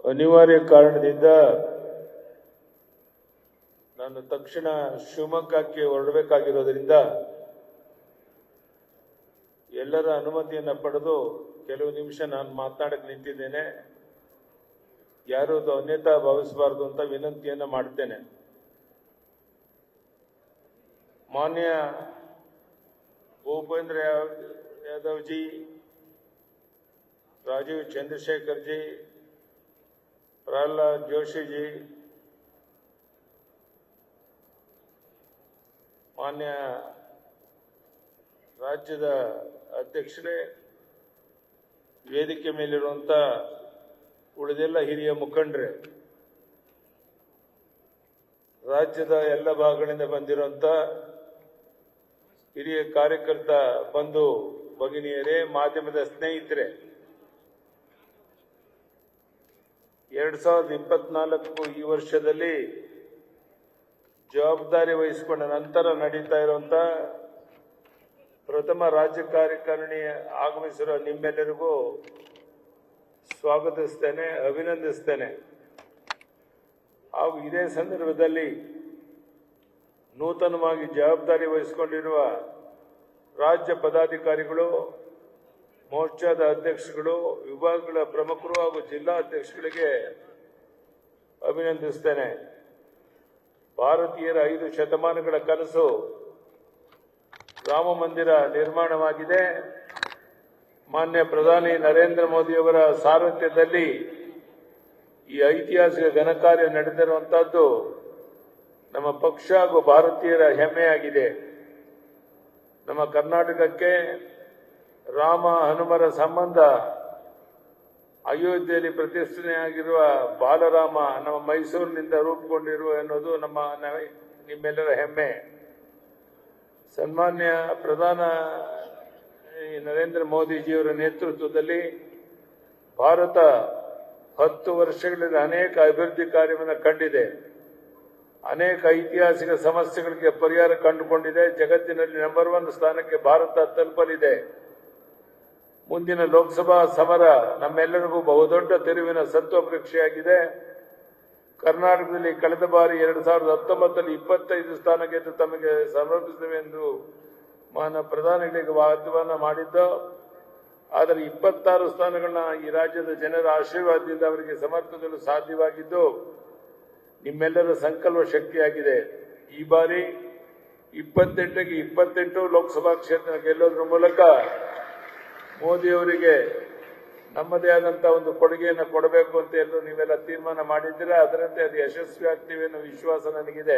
ಅನಿವಾರ್ಯ ಕಾರಣದಿಂದ ನಾನು ತಕ್ಷಣ ಶಿವಮೊಗ್ಗಕ್ಕೆ ಹೊರಡಬೇಕಾಗಿರೋದ್ರಿಂದ ಎಲ್ಲರ ಅನುಮತಿಯನ್ನು ಪಡೆದು ಕೆಲವು ನಿಮಿಷ ನಾನು ಮಾತನಾಡಕ್ಕೆ ನಿಂತಿದ್ದೇನೆ. ಯಾರು ಅದು ಅನ್ಯತಾ ಭಾವಿಸಬಾರದು ಅಂತ ವಿನಂತಿಯನ್ನು ಮಾಡುತ್ತೇನೆ. ಮಾನ್ಯ ಭೂಪೇಂದ್ರ ಯಾದವ್ ಜಿ, ರಾಜೀವ್ ಚಂದ್ರಶೇಖರ್ ಜಿ, ಪ್ರಹ್ಲಾದ್ ಜೋಶಿ ಜಿ, ಮಾನ್ಯ ರಾಜ್ಯದ ಅಧ್ಯಕ್ಷರೇ, ವೇದಿಕೆ ಮೇಲಿರುವಂತ ಉಳಿದೆಲ್ಲ ಹಿರಿಯ ಮುಖಂಡರೇ, ರಾಜ್ಯದ ಎಲ್ಲ ಭಾಗಗಳಿಂದ ಬಂದಿರುವಂತ ಹಿರಿಯ ಕಾರ್ಯಕರ್ತ ಬಂಧು ಭಗಿನಿಯರೇ, ಮಾಧ್ಯಮದ ಸ್ನೇಹಿತರೆ, 2024 ಈ ವರ್ಷದಲ್ಲಿ ಜವಾಬ್ದಾರಿ ವಹಿಸಿಕೊಂಡ ನಂತರ ನಡೀತಾ ಇರುವಂತ ಪ್ರಥಮ ರಾಜ್ಯ ಕಾರ್ಯಕಾರಿಣಿ ಆಗಮಿಸಿರುವ ನಿಮ್ಮೆಲ್ಲರಿಗೂ ಸ್ವಾಗತಿಸ್ತೇನೆ, ಅಭಿನಂದಿಸ್ತೇನೆ. ಹಾಗೂ ಇದೇ ಸಂದರ್ಭದಲ್ಲಿ ನೂತನವಾಗಿ ಜವಾಬ್ದಾರಿ ವಹಿಸಿಕೊಂಡಿರುವ ರಾಜ್ಯ ಪದಾಧಿಕಾರಿಗಳು, ಮೋರ್ಚಾದ ಅಧ್ಯಕ್ಷರುಗಳು, ವಿಭಾಗಗಳ ಪ್ರಮುಖರು ಹಾಗೂ ಜಿಲ್ಲಾ ಅಧ್ಯಕ್ಷಗಳಿಗೆ ಅಭಿನಂದಿಸ್ತೇನೆ. ಭಾರತೀಯರ 5 ಶತಮಾನಗಳ ಕನಸು ರಾಮ ಮಂದಿರ ನಿರ್ಮಾಣವಾಗಿದೆ. ಮಾನ್ಯ ಪ್ರಧಾನಿ ನರೇಂದ್ರ ಮೋದಿಯವರ ಸಾರಥ್ಯದಲ್ಲಿ ಈ ಐತಿಹಾಸಿಕ ಘನಕಾರ್ಯ ನಡೆದಿರುವಂತಹದ್ದು ನಮ್ಮ ಪಕ್ಷ ಹಾಗೂ ಭಾರತೀಯರ ಹೆಮ್ಮೆಯಾಗಿದೆ. ನಮ್ಮ ಕರ್ನಾಟಕಕ್ಕೆ ರಾಮ ಹನುಮರ ಸಂಬಂಧ ಅಯೋಧ್ಯೆಯಲ್ಲಿ ಪ್ರತಿಷ್ಠಾಪನೆಯಾಗಿರುವ ಬಾಲರಾಮ ನಮ್ಮ ಮೈಸೂರಿನಿಂದ ರೂಪುಗೊಂಡಿರುವ ಎನ್ನುವುದು ನಿಮ್ಮೆಲ್ಲರ ಹೆಮ್ಮೆ. ಸನ್ಮಾನ್ಯ ಪ್ರಧಾನಿ ನರೇಂದ್ರ ಮೋದಿಜಿಯವರ ನೇತೃತ್ವದಲ್ಲಿ ಭಾರತ 10 ವರ್ಷಗಳಲ್ಲಿ ಅನೇಕ ಅಭಿವೃದ್ಧಿ ಕಾರ್ಯವನ್ನು ಕಂಡಿದೆ. ಅನೇಕ ಐತಿಹಾಸಿಕ ಸಮಸ್ಯೆಗಳಿಗೆ ಪರಿಹಾರ ಕಂಡುಕೊಂಡಿದೆ. ಜಗತ್ತಿನಲ್ಲಿ ನಂಬರ್ 1 ಸ್ಥಾನಕ್ಕೆ ಭಾರತ ತಲುಪಲಿದೆ. ಮುಂದಿನ ಲೋಕಸಭಾ ಸಮರ ನಮ್ಮೆಲ್ಲರಿಗೂ ಬಹುದೊಡ್ಡ ತಿರುವಿನ ಸತ್ವಪರೀಕ್ಷೆಯಾಗಿದೆ. ಕರ್ನಾಟಕದಲ್ಲಿ ಕಳೆದ ಬಾರಿ 2019ರಲ್ಲಿ 25 ಸ್ಥಾನ ಗೆದ್ದು ತಮಗೆ ಸಮರ್ಪಿಸುತ್ತೇವೆ ಎಂದು ಮಾನ್ಯ ಪ್ರಧಾನಿಗಳಿಗೆ ವಾಗ್ದಾನ ಮಾಡಿದ್ದು. ಆದರೆ 26 ಸ್ಥಾನಗಳನ್ನ ಈ ರಾಜ್ಯದ ಜನರ ಆಶೀರ್ವಾದದಿಂದ ಅವರಿಗೆ ಸಮರ್ಪಿಸಲು ಸಾಧ್ಯವಾಗಿದ್ದು ನಿಮ್ಮೆಲ್ಲರ ಸಂಕಲ್ಪ ಶಕ್ತಿಯಾಗಿದೆ. ಈ ಬಾರಿ 28ಕ್ಕೆ 28 ಲೋಕಸಭಾ ಕ್ಷೇತ್ರ ಗೆಲ್ಲೋದ್ರ ಮೂಲಕ ಮೋದಿಯವರಿಗೆ ನಮ್ಮದೇ ಆದಂತಹ ಒಂದು ಕೊಡುಗೆಯನ್ನು ಕೊಡಬೇಕು ಅಂತ ಎಲ್ಲರೂ ನೀವೆಲ್ಲ ತೀರ್ಮಾನ ಮಾಡಿದ್ದೀರಾ. ಅದರಂತೆ ಅದು ಯಶಸ್ವಿ ಆಗ್ತೀವಿ ಅನ್ನೋ ವಿಶ್ವಾಸ ನನಗಿದೆ.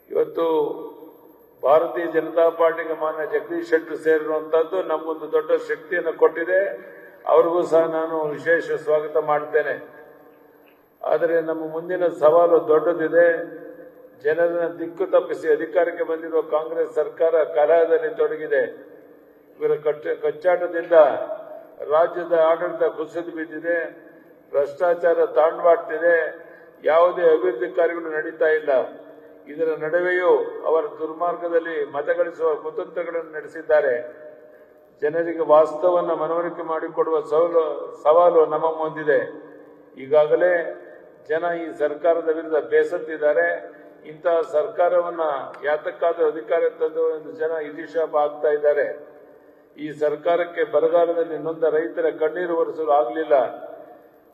ಇವತ್ತು ಭಾರತೀಯ ಜನತಾ ಪಾರ್ಟಿಗೆ ಮಾನ್ಯ ಜಗದೀಶ್ ಶೆಟ್ಟರ್ ಸೇರಿರುವಂತಹದ್ದು ನಮ್ಮೊಂದು ದೊಡ್ಡ ಶಕ್ತಿಯನ್ನು ಕೊಟ್ಟಿದೆ. ಅವ್ರಿಗೂ ಸಹ ನಾನು ವಿಶೇಷ ಸ್ವಾಗತ ಮಾಡ್ತೇನೆ. ಆದರೆ ನಮ್ಮ ಮುಂದಿನ ಸವಾಲು ದೊಡ್ಡದಿದೆ. ಜನರನ್ನ ದಿಕ್ಕು ತಪ್ಪಿಸಿ ಅಧಿಕಾರಕ್ಕೆ ಬಂದಿರುವ ಕಾಂಗ್ರೆಸ್ ಸರ್ಕಾರ ಕಲಹದಲ್ಲಿ ತೊಡಗಿದೆ. ಇವರ ಕಚ್ಚಾಟದಿಂದ ರಾಜ್ಯದ ಆಡಳಿತ ಕುಸಿದು ಬಿದ್ದಿದೆ. ಭ್ರಷ್ಟಾಚಾರ ತಾಂಡವಾಡ್ತಿದೆ. ಯಾವುದೇ ಅಭಿವೃದ್ಧಿ ಕಾರ್ಯಗಳು ನಡೀತಾ ಇಲ್ಲ. ಇದರ ನಡುವೆಯೂ ಅವರ ದುರ್ಮಾರ್ಗದಲ್ಲಿ ಮತಗಳಿಸುವ ಕುತಂತ್ರಗಳನ್ನು ನಡೆಸಿದ್ದಾರೆ. ಜನರಿಗೆ ವಾಸ್ತವವನ್ನು ಮನವರಿಕೆ ಮಾಡಿಕೊಡುವ ಸವಾಲು ನಮ್ಮ ಮುಂದಿದೆ. ಈಗಾಗಲೇ ಜನ ಈ ಸರ್ಕಾರದ ವಿರುದ್ಧ ಬೇಸತ್ತಿದ್ದಾರೆ. ಇಂತಹ ಸರ್ಕಾರವನ್ನ ಯಾತಕ್ಕಾದರೂ ಅಧಿಕಾರ ತಂದು ಎಂದು ಜನ ಇತಿಶಾಪ ಆಗ್ತಾ ಇದ್ದಾರೆ. ಈ ಸರ್ಕಾರಕ್ಕೆ ಬರಗಾಲದಲ್ಲಿ ನೊಂದ ರೈತರ ಕಣ್ಣೀರು ಒರೆಸಲು ಆಗಲಿಲ್ಲ.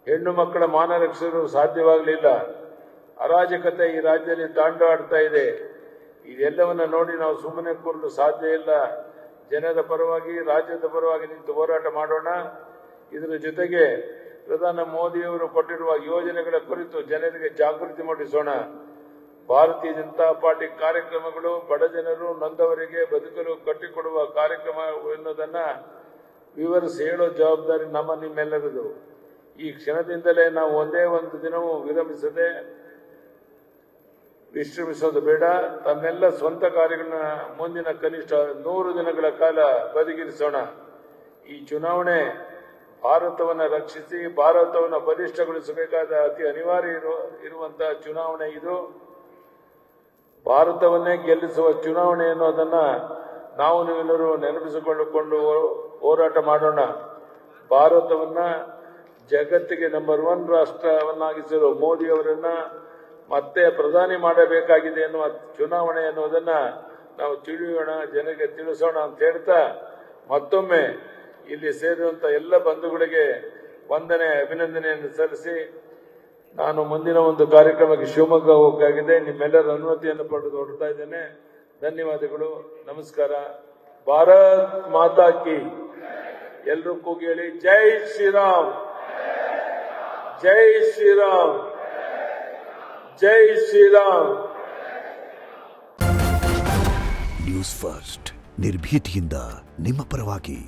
ಹೆಣ್ಣು ಮಕ್ಕಳ ಮಾನ ರಕ್ಷಿಸಲು ಸಾಧ್ಯವಾಗಲಿಲ್ಲ. ಅರಾಜಕತೆ ಈ ರಾಜ್ಯದಲ್ಲಿ ತಾಂಡವಾಡ್ತಾ ಇದೆ. ಇದೆಲ್ಲವನ್ನ ನೋಡಿ ನಾವು ಸುಮ್ಮನೆ ಕೂರಲು ಸಾಧ್ಯ ಇಲ್ಲ. ಜನರ ಪರವಾಗಿ, ರಾಜ್ಯದ ಪರವಾಗಿ ನಿಂತು ಹೋರಾಟ ಮಾಡೋಣ. ಇದರ ಜೊತೆಗೆ ಪ್ರಧಾನಿ ಮೋದಿಯವರು ಕೊಟ್ಟಿರುವ ಯೋಜನೆಗಳ ಕುರಿತು ಜನರಿಗೆ ಜಾಗೃತಿ ಮೂಡಿಸೋಣ. ಭಾರತೀಯ ಜನತಾ ಪಾರ್ಟಿ ಕಾರ್ಯಕ್ರಮಗಳು ಬಡ ಜನರು, ನೊಂದವರಿಗೆ ಬದುಕಲು ಕಟ್ಟಿಕೊಡುವ ಕಾರ್ಯಕ್ರಮ ಎನ್ನುವುದನ್ನ ವಿವರಿಸಿ ಹೇಳೋ ಜವಾಬ್ದಾರಿ ನಿಮ್ಮೆಲ್ಲರದು. ಈ ಕ್ಷಣದಿಂದಲೇ ನಾವು ಒಂದೇ ಒಂದು ದಿನವೂ ವಿಶ್ರಮಿಸೋದು ಬೇಡ. ತನ್ನೆಲ್ಲ ಸ್ವಂತ ಕಾರ್ಯಗಳನ್ನ ಮುಂದಿನ ಕನಿಷ್ಠ 100 ದಿನಗಳ ಕಾಲ ಬದಿಗಿರಿಸೋಣ. ಈ ಚುನಾವಣೆ ಭಾರತವನ್ನು ರಕ್ಷಿಸಿ, ಭಾರತವನ್ನು ಬಲಿಷ್ಠಗೊಳಿಸಬೇಕಾದ ಅತಿ ಅನಿವಾರ್ಯ ಇರುವಂತಹ ಚುನಾವಣೆ ಇದು. ಭಾರತವನ್ನೇ ಗೆಲ್ಲಿಸುವ ಚುನಾವಣೆ ಅನ್ನೋದನ್ನ ನಾವು ನೀವೆಲ್ಲರೂ ನೆನಪಿಸಿಕೊಂಡು ಹೋರಾಟ ಮಾಡೋಣ. ಭಾರತವನ್ನ ಜಗತ್ತಿಗೆ ನಂಬರ್ 1 ರಾಷ್ಟ್ರವನ್ನಾಗಿಸಿರೋ ಮೋದಿ ಅವರನ್ನ ಮತ್ತೆ ಪ್ರಧಾನಿ ಮಾಡಬೇಕಾಗಿದೆ ಎನ್ನುವ ಚುನಾವಣೆ ಅನ್ನೋದನ್ನ ನಾವು ತಿಳಿಯೋಣ, ಜನರಿಗೆ ತಿಳಿಸೋಣ ಅಂತ ಹೇಳ್ತಾ ಮತ್ತೊಮ್ಮೆ ಇಲ್ಲಿ ಸೇರಿರುವಂತ ಎಲ್ಲ ಬಂಧುಗಳಿಗೆ ವಂದನೆ ಅಭಿನಂದನೆಯನ್ನು ಸಲ್ಲಿಸಿ ನಾನು ಮುಂದಿನ ಒಂದು ಕಾರ್ಯಕ್ರಮಕ್ಕೆ ಶಿವಮೊಗ್ಗ ಹೋಗಬೇಕಾಗಿದೆ. ನಿಮ್ಮೆಲ್ಲರ ಅನುಮತಿಯನ್ನು ಪಡೆದು ಹೊರಡ್ತಾ ಇದ್ದೇನೆ. ಧನ್ಯವಾದಗಳು, ನಮಸ್ಕಾರ. ಭಾರತ್ ಮಾತಾ ಕಿ. ಎಲ್ಲರೂ ಕೂಗಿ ಹೇಳಿ, ಜೈ ಶ್ರೀರಾಮ್, ಜೈ ಶ್ರೀರಾಮ್, ಜೈ ಶ್ರೀರಾಮ್. ನ್ಯೂಸ್ ಫಸ್ಟ್ ನಿರ್ಭೀತಿಯಿಂದ ನಿಮ್ಮ ಪರವಾಗಿ.